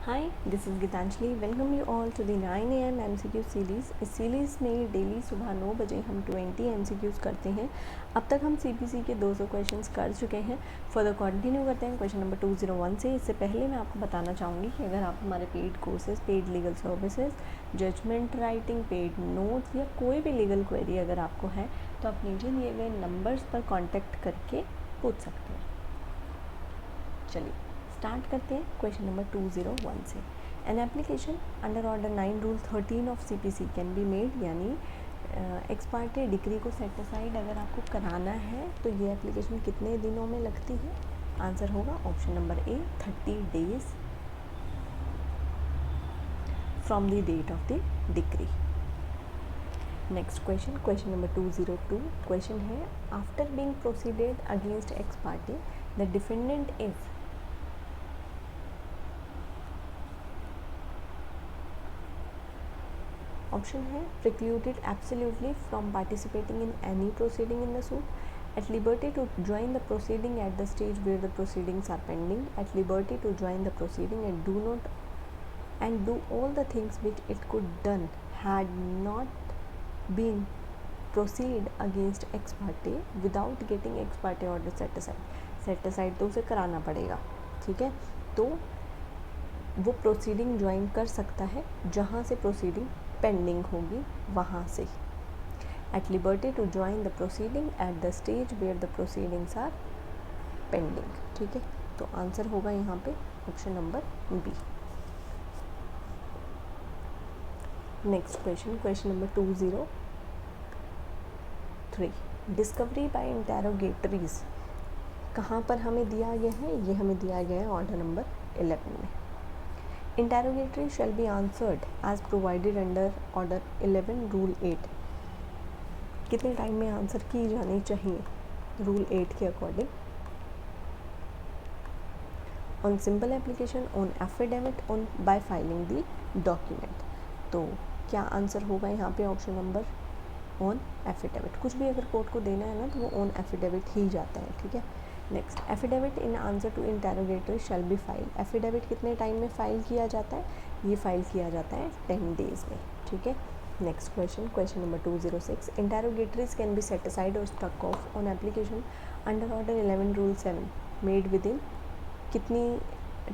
Hi, this is Geetanjali. Welcome you all to the 9 AM MCQ series. इस series में daily सुबह 9 बजे हम 20 MCQs करते हैं। अब तक हम CPC के 200 क्वेश्चंस कर चुके हैं। फर्दर कंटिन्यू करते हैं क्वेश्चन नंबर 201 से। इससे पहले मैं आपको बताना चाहूँगी कि अगर आप हमारे paid courses, paid legal services, judgement writing, paid notes या कोई भी लीगल क्वेरी अगर आपको है तो आप नीचे दिए गए नंबर्स पर कॉन्टैक्ट करके पूछ सकते हैं। चलिए स्टार्ट करते हैं क्वेश्चन नंबर 201 से। An application under order 9 rule 13 of CPC can be made, यानी एक्स पार्टी डिग्री को सेट असाइड अगर आपको कराना है तो ये एप्लीकेशन कितने दिनों में लगती है? आंसर होगा option number A 30 days from the date of the degree. Next question, question number 202 question है, after being proceeded against ex parte the defendant is, option है precluded absolutely from participating in any proceeding in the suit, at liberty to join the proceeding at the stage where the proceedings are pending, at liberty to join the proceeding and do all the things which it could done had not been proceed against ex parte without getting ex parte order set aside तो उसे कराना पड़ेगा। ठीक है, तो वो proceeding join कर सकता है जहाँ से प्रोसीडिंग पेंडिंग होगी वहाँ से। At liberty to join the proceeding at the stage where the proceedings are pending. ठीक है, तो आंसर होगा यहाँ पे option number B. Next question, question number 203 discovery by interrogatories कहाँ पर हमें दिया गया है? ये हमें दिया गया है ऑर्डर नंबर 11 में। Interrogatory shall be answered as provided under Order 11 Rule 8। कितने टाइम में आंसर की जानी चाहिए रूल 8 के according? On simple application, on affidavit, on by filing the document. तो क्या आंसर होगा यहाँ पे? Option number on affidavit. कुछ भी अगर कोर्ट को देना है ना तो वो ऑन एफिडेविट ही जाता है। ठीक है, next, affidavit in answer to interrogatory shall be file. Affidavit कितने टाइम में फाइल किया जाता है? ये फाइल किया जाता है 10 डेज में। ठीक है, next question, question number 206 interrogatories can be set aside और struck off on application under order 11 rule 7 made within. कितनी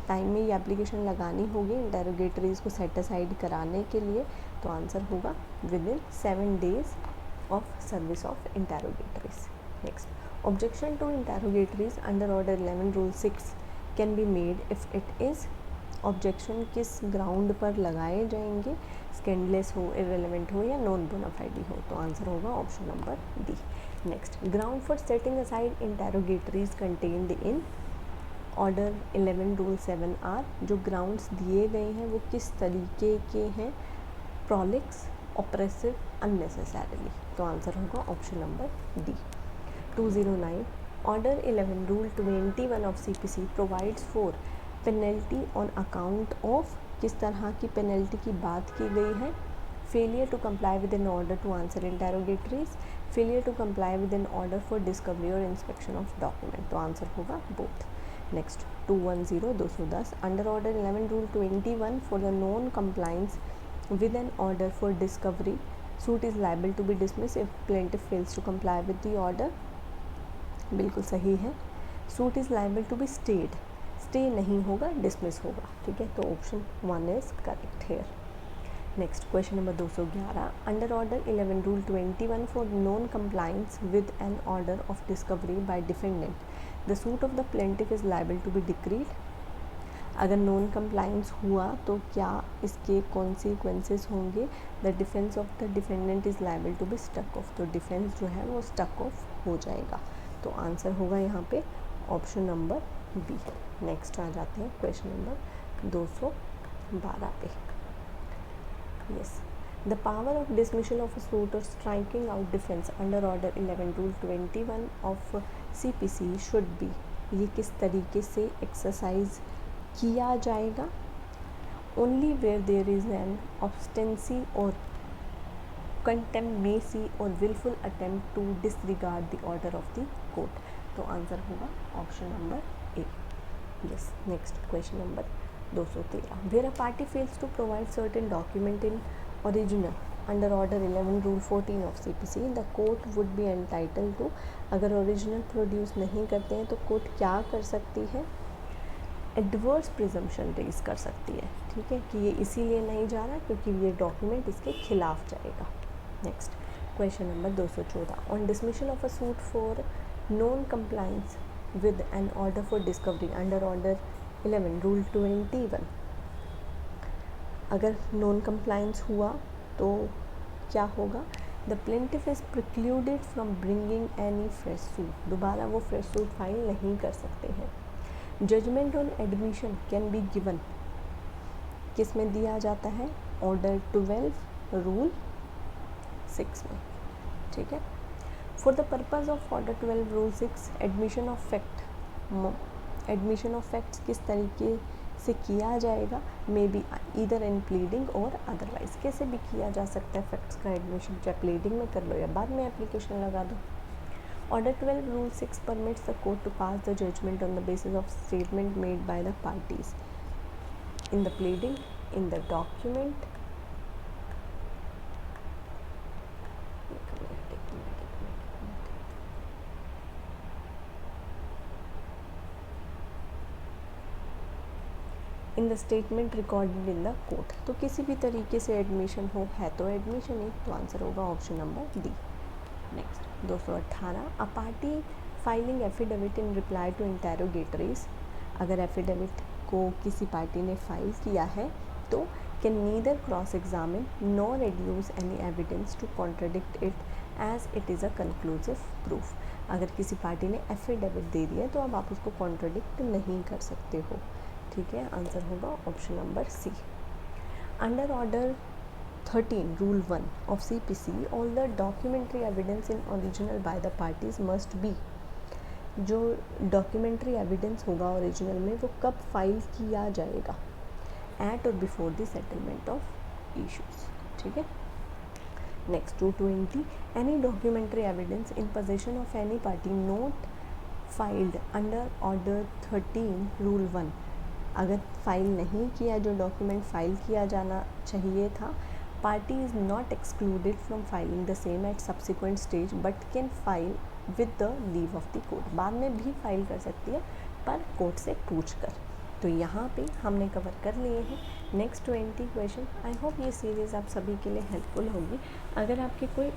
टाइम में ये एप्लीकेशन लगानी होगी इंटेरोगेटरीज को सेट असाइड कराने के लिए? तो आंसर होगा with in 7 days of service of interrogatories. Next, objection to interrogatories under order 11 rule 6 can be made if it is। Objection किस ग्राउंड पर लगाए जाएंगे? स्कैंडलेस हो, इररिलेवेंट हो या नॉन बोनाफाइड हो? तो आंसर होगा option number D. Next, ground for setting aside interrogatories contained in order 11 rule 7 are. जो ग्राउंड्स दिए गए हैं वो किस तरीके के हैं? Prolix, oppressive, unnecessarily. तो आंसर होगा option number D. 209 order 11 rule 21 of CPC provides for penalty on account of. किस तरह की पेनल्टी की बात की गई है? Failure to comply with an order to answer interrogatories, failure to comply with an order for discovery और inspection of document. तो आंसर होगा both. Next, 210 under order 11 rule 21 for the non compliance with an order for discovery, suit is liable to be dismissed if plaintiff fails to comply with the order। बिल्कुल सही है। Suit is liable to be stayed, stay नहीं होगा, dismiss होगा। ठीक है, तो option 1 is correct here. Next, question number 211 under order 11 rule 21 for non compliance with an order of discovery by defendant the suit of the plaintiff is liable to be decreed. अगर non compliance हुआ तो क्या इसके consequences होंगे? The defence of the defendant is liable to be stuck off. तो defence जो है वो स्टक ऑफ हो जाएगा। तो आंसर होगा यहाँ पे ऑप्शन नंबर बी। नेक्स्ट आ जाते हैं क्वेश्चन नंबर 212 पे। Yes, the power of dismissal of a suit और striking out defence under order 11 rule 21 of CPC should be. ये किस तरीके से एक्सरसाइज किया जाएगा? Only where there is an obstinacy और कंटेम्पनेसी और wilful attempt to disregard the order of the court. तो आंसर होगा option number A. Yes, next question number 213 where a party fails to provide certain document in original under order 11 rule 14 of CPC the court would be entitled to, अगर original produce नहीं करते हैं तो court क्या कर सकती है, adverse presumption raise कर सकती है, ठीक है, कि ये इसीलिए नहीं जा रहा क्योंकि ये डॉक्यूमेंट इसके खिलाफ जाएगा। Next question number 214 on dismissal of a suit for non compliance with an order for discovery under order 11 rule 21, अगर नॉन कंप्लाइंस हुआ तो क्या होगा, the plaintiff is precluded from bringing any fresh suit, दोबारा वो फ्रेश सूट फाइल नहीं कर सकते हैं। Judgment on admission can be given, किस में दिया जाता है, ऑर्डर 12 रूल 6 में, ठीक है। For the purpose of order 12 rule 6 admission of facts किस तरीके से किया जाएगा, may be either in pleading और अदरवाइज, कैसे भी किया जा सकता है फैक्ट्स का एडमिशन, चाहे प्लीडिंग में कर लो या बाद में एप्लीकेशन लगा दो। Order 12 Rule 6 permits the court to pass the judgment on the basis of statement made by the parties in the pleading, in the document, in the statement recorded in the court। तो किसी भी तरीके से admission हो, है तो admission ही, तो answer होगा option number D. Next 218 a party filing affidavit in reply to interrogatories, अगर एफिडेविट को किसी पार्टी ने फाइल किया है तो can neither cross examine nor adduce any evidence to contradict it as it is a conclusive proof, अगर किसी party ने एफिडेविट दे दिया तो अब आप उसको कॉन्ट्रडिक्ट नहीं कर सकते हो, ठीक है, आंसर होगा option number C. Under order 13 Rule 1 of CPC all the documentary evidence in original by the parties must be, जो डॉक्यूमेंट्री एविडेंस होगा ओरिजिनल में वो कब फाइल किया जाएगा, एट और before the settlement of issues, ठीक है। Next 220 any documentary evidence in possession of any party note filed under order 13 Rule 1, अगर फाइल नहीं किया जो डॉक्यूमेंट फाइल किया जाना चाहिए था, party is not excluded from filing the same at subsequent stage but can file with the leave of the court, बाद में भी फाइल कर सकती है पर कोर्ट से पूछ कर। तो यहाँ पे हमने कवर कर लिए हैं नेक्स्ट 20 क्वेश्चन। आई होप ये सीरीज़ आप सभी के लिए हेल्पफुल होगी। अगर आपके कोई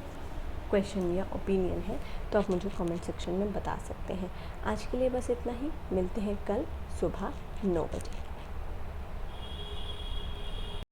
क्वेश्चन या ओपिनियन है तो आप मुझे कमेंट सेक्शन में बता सकते हैं। आज के लिए बस इतना ही, मिलते हैं कल सुबह 9 बजे।